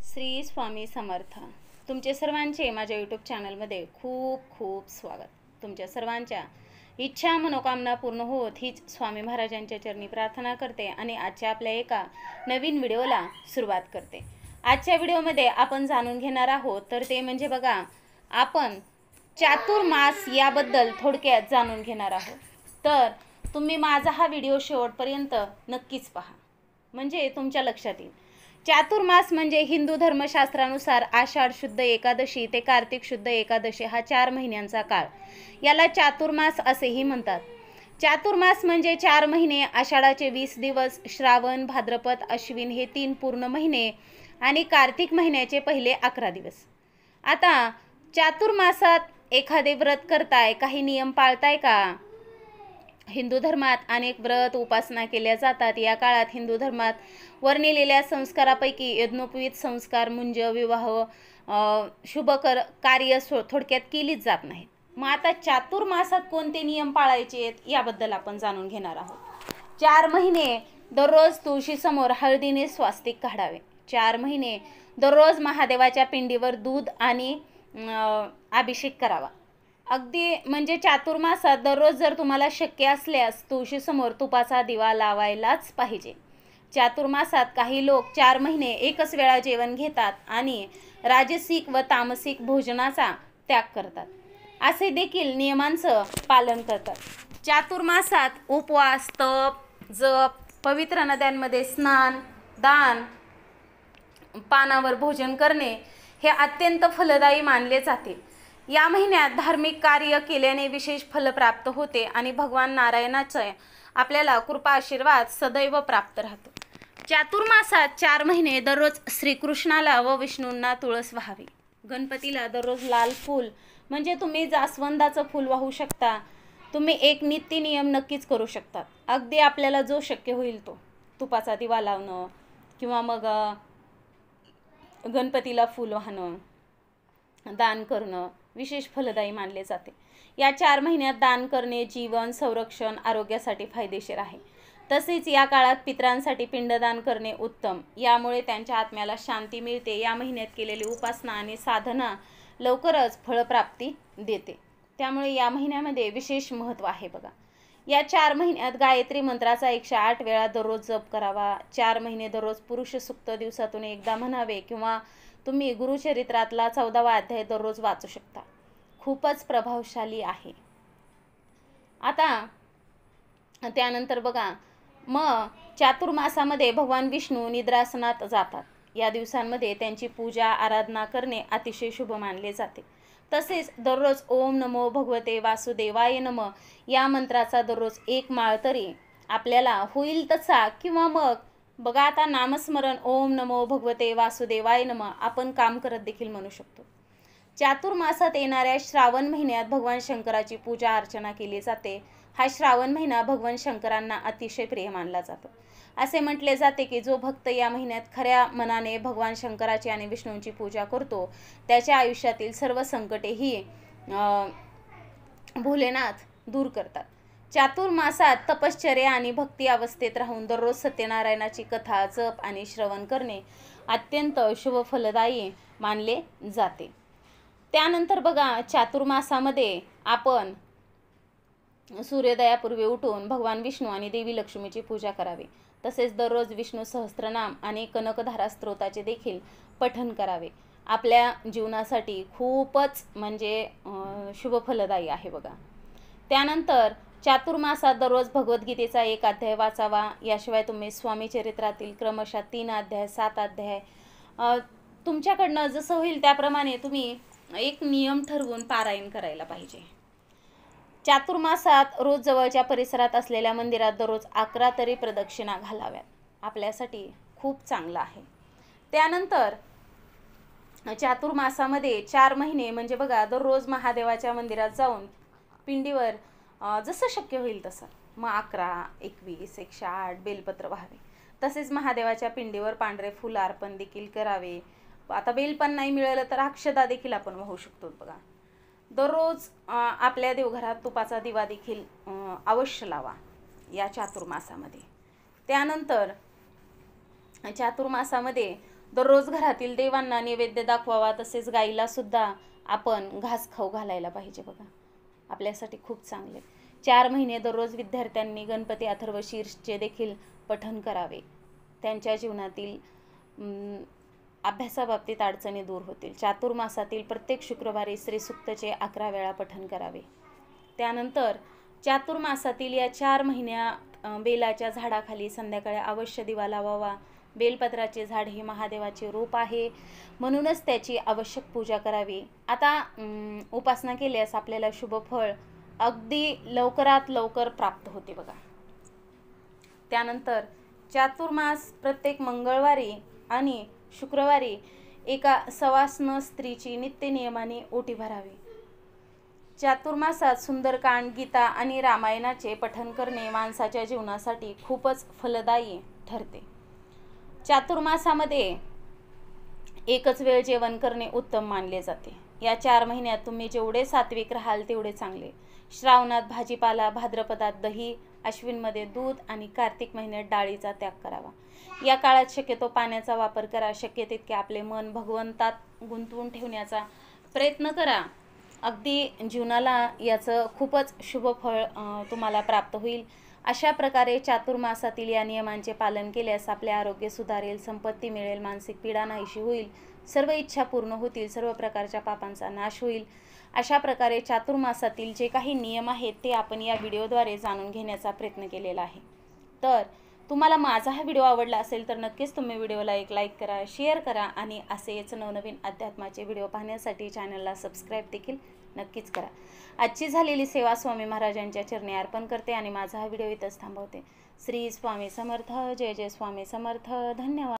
श्री स्वामी समर्थ. तुमचे सर्वांचे माझ्या यूट्यूब चॅनलमध्ये खूप खूप स्वागत. तुमच्या सर्वांच्या इच्छा मनोकामना पूर्ण होत हीच स्वामी महाराजांच्या चरणी प्रार्थना करते आणि आजच्या आपल्या एका नवीन व्हिडिओला सुरुवात करते. आजच्या व्हिडिओमध्ये आपण जाणून घेणार आहोत तर ते म्हणजे बघा, आपण चातुर्मास याबद्दल थोडक्यात जाणून घेणार आहोत. तर तुम्ही माझा हा व्हिडिओ शेवटपर्यंत नक्कीच पहा, म्हणजे तुमच्या लक्षात येईल. चातुर्मास म्हणजे हिंदू धर्मशास्त्रानुसार आषाढ शुद्ध एकादशी ते कार्तिक शुद्ध एकादशी हा 4 महिन्यांचा काळ. याला चातुर्मास असेही म्हणतात. चातुर्मास म्हणजे 4 महिने, आषाढाचे 20 दिवस, श्रावण, भाद्रपद, अश्विन हे 3 पूर्ण महिने आणि कार्तिक महिन्याचे पहिले 11 दिवस. आता चातुर्मासात एखादे व्रत करताय, काही नियम पाळताय का? हिंदू धर्मात अनेक व्रत उपासना केल्या जातात. या काळात हिंदू धर्मात वर्णिलेल्या संस्कारापैकी यज्ञोपवीत संस्कार, मुंज, विवाह, शुभ कार्य थोडक्यात केलीच जात नाहीत. मग आता चातुर्मासात कोणते नियम पाळायचे याबद्दल आपण जाणून घेणार आहोत. 4 महिने दररोज तुळशीसमोर हळदीने स्वास्तिक काढावे. 4 महिने दररोज महादेवाच्या पिंडीवर दूध आणि अभिषेक करावा. अगदी म्हणजे चातुर्मासात दररोज जर तुम्हाला शक्य असल्यास तुळशीसमोर तुपाचा दिवा लावायलाच पाहिजे. चातुर्मासात काही लोक 4 महिने एकच वेळा जेवण घेतात आणि राजसिक व तामसिक भोजनाचा त्याग करतात. असे देखील नियमांचं पालन करतात. चातुर्मासात उपवास, तप, जप, पवित्र नद्यांमध्ये स्नान, दान, पानावर भोजन करणे हे अत्यंत फलदायी मानले जाते. या महिन्यात धार्मिक कार्य केल्याने विशेष फल प्राप्त होते आणि भगवान नारायणाचे आपल्याला कृपा आशीर्वाद सदैव प्राप्त राहतो. चातुर्मासात 4 महिने दररोज श्रीकृष्णाला व विष्णूंना तुळस वाहावी. गणपतीला दररोज लाल फूल म्हणजे तुम्ही जास्वंदाचं फूल वाहू शकता. तुम्ही एक नित्य नियम नक्कीच करू शकता. अगदी आपल्याला जो शक्य होईल तो, तुपाचा दिवा लावणं किंवा मग गणपतीला फूल वाहणं, दान करणं विशेष फलदायी मानले जाते. या 4 महिन्यात दान करणे जीवन, संरक्षण, आरोग्यासाठी फायदेशीर आहे. तसेच या काळात पितरांसाठी पिंडदान करणे उत्तम. यामुळे त्यांच्या आत्म्याला शांती मिळते. या महिन्यात केलेली उपासना आणि साधना लवकरच फळप्राप्ती देते. त्यामुळे या महिन्यामध्ये विशेष महत्त्व आहे बघा. या 4 महिन्यात गायत्री मंत्राचा 108 वेळा दररोज जप करावा. 4 महिने दररोज पुरुष सूक्त दिवसातून एकदा म्हणावे किंवा तुम्ही गुरुचरित्रातला 14वा अध्याय दररोज वाचू शकता. खूपच प्रभावशाली आहे. आता त्यानंतर बघा, मग चातुर्मासामध्ये भगवान विष्णू निद्रासनात जातात. या दिवसांमध्ये त्यांची पूजा आराधना करणे अतिशय शुभ मानले जाते. तसेच दररोज ओम नमो भगवते वासुदेवाय नमः या मंत्राचा दररोज 1 माळ तरी आपल्याला होईल तसा, किंवा मग बघा आता नामस्मरण ओम नमो भगवते वासुदेवाय नमः आपण काम करत देखील म्हणू शकतो. चातुर्मासात येणाऱ्या श्रावण महिन्यात भगवान शंकराची पूजा अर्चना केली जाते. हा श्रावण महिना भगवान शंकरांना अतिशय प्रिय मानला जातो. असे म्हटले जाते की जो भक्त या महिन्यात खऱ्या मनाने भगवान शंकराची आणि विष्णूंची पूजा करतो त्याच्या आयुष्यातील सर्व संकटे ही भोलेनाथ दूर करतात. चातुर्मासात तपश्चर्या आणि भक्ती अवस्थेत राहून दररोज सत्यनारायणाची कथा, जप आणि श्रवण करणे अत्यंत शुभ फलदायी मानले जाते. त्यानंतर बघा, चातुर्मासामध्ये आपण सूर्योदयापूर्वी उठून भगवान विष्णू आणि देवी लक्ष्मीची पूजा करावी. तसेच दररोज विष्णू सहस्त्रनाम आणि कनकधारा स्तोत्राचे देखील पठण करावे. आपल्या जीवनासाठी खूपच म्हणजे शुभफलदायी आहे बघा. त्यानंतर चातुर्मासात दररोज भगवद्गीतेचा 1 अध्याय वाचावा. याशिवाय तुम्ही स्वामी चरित्रातील क्रमशः 3 अध्याय, 7 अध्याय तुमच्याकडनं जसं होईल त्याप्रमाणे तुम्ही एक नियम ठरवून पारायण करायला पाहिजे. चातुर्मासात रोज जवळच्या परिसरात असलेल्या मंदिरात दररोज 11 तरी प्रदक्षिणा घालाव्यात. आपल्यासाठी खूप चांगलं आहे. त्यानंतर चातुर्मासामध्ये 4 महिने म्हणजे बघा, दररोज महादेवाच्या मंदिरात जाऊन पिंडीवर जसं शक्य होईल तसं मग 11, 21, 108 बेलपत्र व्हावे. तसेच महादेवाच्या पिंडीवर पांढरे फुल अर्पण देखील करावे. आता बेलपण नाही मिळालं तर अक्षदा देखील आपण वाहू शकतो बघा. दररोज आपल्या देवघरात तुपाचा दिवा देखील अवश्य लावा या चातुर्मासामध्ये. त्यानंतर चातुर्मासामध्ये दररोज घरातील देवांना नैवेद्य दाखवावा, तसेच गाईला सुद्धा आपण घास खाऊ घालायला पाहिजे बघा, आपल्यासाठी खूप चांगले. 4 महिने दररोज विद्यार्थ्यांनी गणपती अथर्वशीर्षचे देखील पठण करावे. त्यांच्या जीवनातील अभ्यासाबाबतीत अडचणी दूर होतील. चातुर्मासातील प्रत्येक शुक्रवारी श्रीसूक्तचे 11 वेळा पठण करावे. त्यानंतर चातुर्मासातील या 4 महिन्यात बेलाच्या झाडाखाली संध्याकाळी अवश्य दिवा लावावा. बेलपत्राचे झाड हे महादेवाचे रूप आहे, म्हणूनच त्याची आवश्यक पूजा करावी. आता उपासना केल्यास आपल्याला शुभ फळ अगदी लवकरात लवकर प्राप्त होते बघा. त्यानंतर चातुर्मास प्रत्येक मंगळवारी आणि शुक्रवारी एका सवाष्ण स्त्रीची नित्य नियमाने ओटी भरावी. चातुर्मासात सुंदरकांड, गीता आणि रामायणाचे पठण करणे माणसाच्या जीवनासाठी खूपच फलदायी ठरते. चातुर्मासामध्ये एकच वेळ जेवण करणे उत्तम मानले जाते. या 4 महिन्यात तुम्ही जेवढे सात्विक राहाल तेवढे चांगले. श्रावणात भाजीपाला, भाद्रपदात दही, अश्विनमध्ये दूध आणि कार्तिक महिन्यात डाळीचा त्याग करावा. या काळात शक्यतो पाण्याचा वापर करा. शक्य तितके आपले मन भगवंतात गुंतवून ठेवण्याचा प्रयत्न करा. अगदी जीवनाला याचं खूपच शुभ फळ तुम्हाला प्राप्त होईल. अशा प्रकारे चातुर्मासातील या नियमांचे पालन केल्यास आपले आरोग्य सुधारेल, संपत्ती मिळेल, मानसिक पीडा नाहीशी होईल, सर्व इच्छा पूर्ण होतील, सर्व प्रकारच्या पापांचा नाश होईल. अशा प्रकारे चातुर्मासातील जे काही नियम आहेत ते आपण या व्हिडिओद्वारे जाणून घेण्याचा प्रयत्न केलेला आहे. तर तुम्हाला माझा हा व्हिडिओ आवडला असेल तर नक्कीच तुम्ही व्हिडिओला एक लाईक करा, शेअर करा आणि असेच नवनवीन अध्यात्माचे व्हिडिओ पाहण्यासाठी चॅनलला सबस्क्राईब देखील नक्कीच करा. आजची झालेली सेवा स्वामी महाराजांच्या चरणी अर्पण करते आणि माझा हा व्हिडिओ इथंच थांबवते. श्री स्वामी समर्थ. जय जय स्वामी समर्थ. धन्यवाद.